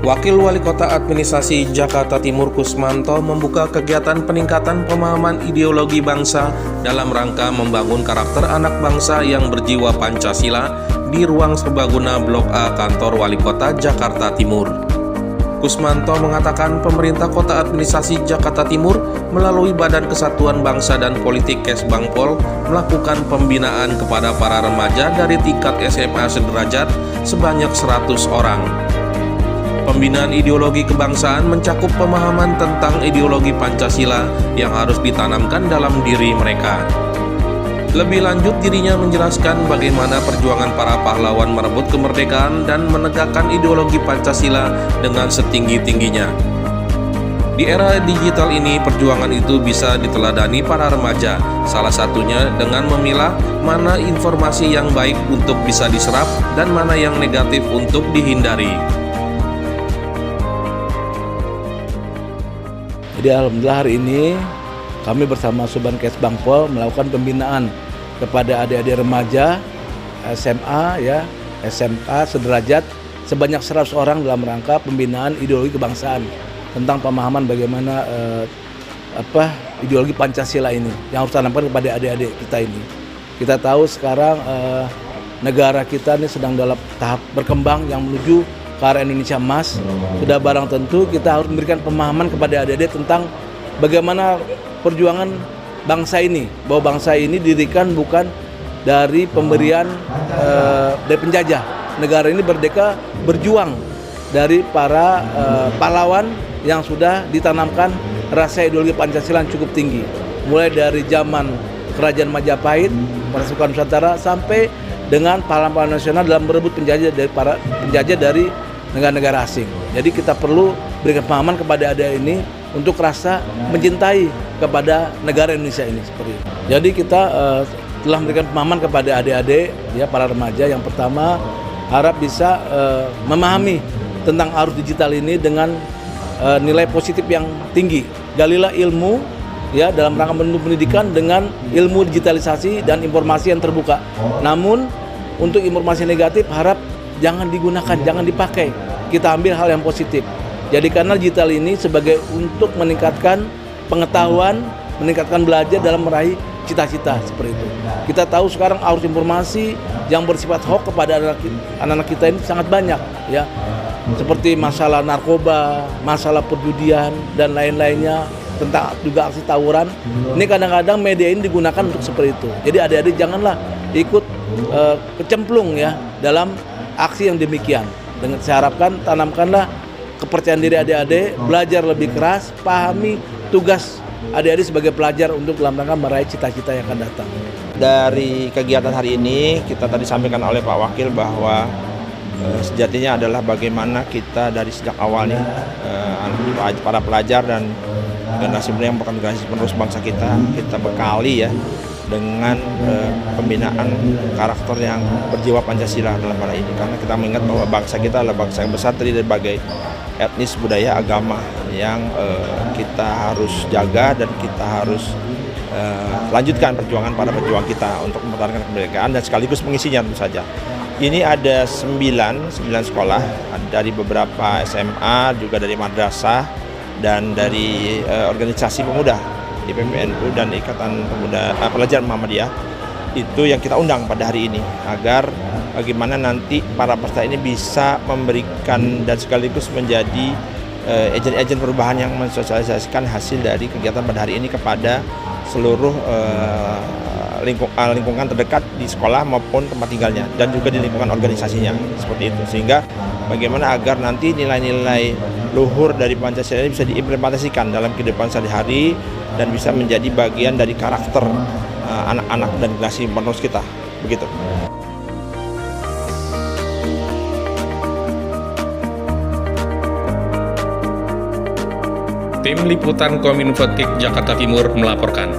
Wakil Wali Kota Administrasi Jakarta Timur Kusmanto membuka kegiatan peningkatan pemahaman ideologi bangsa dalam rangka membangun karakter anak bangsa yang berjiwa Pancasila di ruang serbaguna Blok A Kantor Wali Kota Jakarta Timur. Kusmanto mengatakan pemerintah Kota Administrasi Jakarta Timur melalui Badan Kesatuan Bangsa dan Politik Kesbangpol melakukan pembinaan kepada para remaja dari tingkat SMA sederajat sebanyak 100 orang. Pembinaan ideologi kebangsaan mencakup pemahaman tentang ideologi Pancasila yang harus ditanamkan dalam diri mereka. Lebih lanjut, dirinya menjelaskan bagaimana perjuangan para pahlawan merebut kemerdekaan dan menegakkan ideologi Pancasila dengan setinggi-tingginya. Di era digital ini, perjuangan itu bisa diteladani para remaja, salah satunya dengan memilah mana informasi yang baik untuk bisa diserap dan mana yang negatif untuk dihindari. Jadi alhamdulillah hari ini kami bersama Suban Kesbangpol melakukan pembinaan kepada adik-adik remaja SMA, SMK sederajat sebanyak 100 orang dalam rangka pembinaan ideologi kebangsaan tentang pemahaman bagaimana ideologi Pancasila ini yang harus ditanamkan kepada adik-adik kita ini. Kita tahu sekarang negara kita ini sedang dalam tahap berkembang yang menuju ke arah Indonesia emas. Sudah barang tentu kita harus memberikan pemahaman kepada adik-adik tentang bagaimana perjuangan bangsa ini, bahwa bangsa ini didirikan bukan dari pemberian dari penjajah. Negara ini merdeka berjuang dari para pahlawan yang sudah ditanamkan rasa ideologi Pancasila yang cukup tinggi, mulai dari zaman Kerajaan Majapahit, pasukan Nusantara, sampai dengan pahlawan nasional dalam merebut penjajah dari para penjajah dari negara-negara asing. Jadi kita perlu berikan pemahaman kepada adik ini untuk rasa mencintai kepada negara Indonesia ini seperti itu. Jadi kita telah memberikan pemahaman kepada adik-adik, para remaja. Yang pertama, harap bisa memahami tentang arus digital ini dengan nilai positif yang tinggi. Galilah ilmu dalam rangka menuntut pendidikan dengan ilmu digitalisasi dan informasi yang terbuka. Namun untuk informasi negatif harap jangan digunakan, jangan dipakai. Kita ambil hal yang positif. Jadi kanal digital ini sebagai untuk meningkatkan pengetahuan, meningkatkan belajar dalam meraih cita-cita seperti itu. Kita tahu sekarang arus informasi yang bersifat hoax kepada anak-anak kita ini sangat banyak, seperti masalah narkoba, masalah perjudian dan lain-lainnya, tentang juga aksi tawuran. Ini kadang-kadang media ini digunakan untuk seperti itu. Jadi adik-adik janganlah ikut kecemplung dalam aksi yang demikian. Dengan saya harapkan tanamkanlah kepercayaan diri adik-adik, belajar lebih keras, pahami tugas adik-adik sebagai pelajar untuk dalam rangka meraih cita-cita yang akan datang. Dari kegiatan hari ini kita tadi sampaikan oleh Pak Wakil bahwa sejatinya adalah bagaimana kita dari sejak awal nih para pelajar dan generasi muda yang bukan generasi penerus bangsa kita bekali dengan pembinaan karakter yang berjiwa Pancasila dalam hal ini, karena kita mengingat bahwa bangsa kita adalah bangsa yang besar terdiri dari berbagai etnis, budaya, agama yang kita harus jaga dan kita harus lanjutkan perjuangan para pejuang kita untuk mempertahankan kemerdekaan dan sekaligus mengisinya tentu saja. Ini ada 9 sekolah dari beberapa SMA, juga dari madrasah dan dari organisasi pemuda IPPNU dan Ikatan Pemuda Pelajar Muhammadiyah. Itu yang kita undang pada hari ini, agar bagaimana nanti para peserta ini bisa memberikan dan sekaligus menjadi agen-agen perubahan yang mensosialisasikan hasil dari kegiatan pada hari ini kepada seluruh lingkungan terdekat di sekolah maupun tempat tinggalnya, dan juga di lingkungan organisasinya seperti itu. Sehingga bagaimana agar nanti nilai-nilai luhur dari Pancasila ini bisa diimplementasikan dalam kehidupan sehari-hari dan bisa menjadi bagian dari karakter anak-anak dan generasi penerus kita. Begitu. Tim Liputan Kominfo Jakarta Timur melaporkan.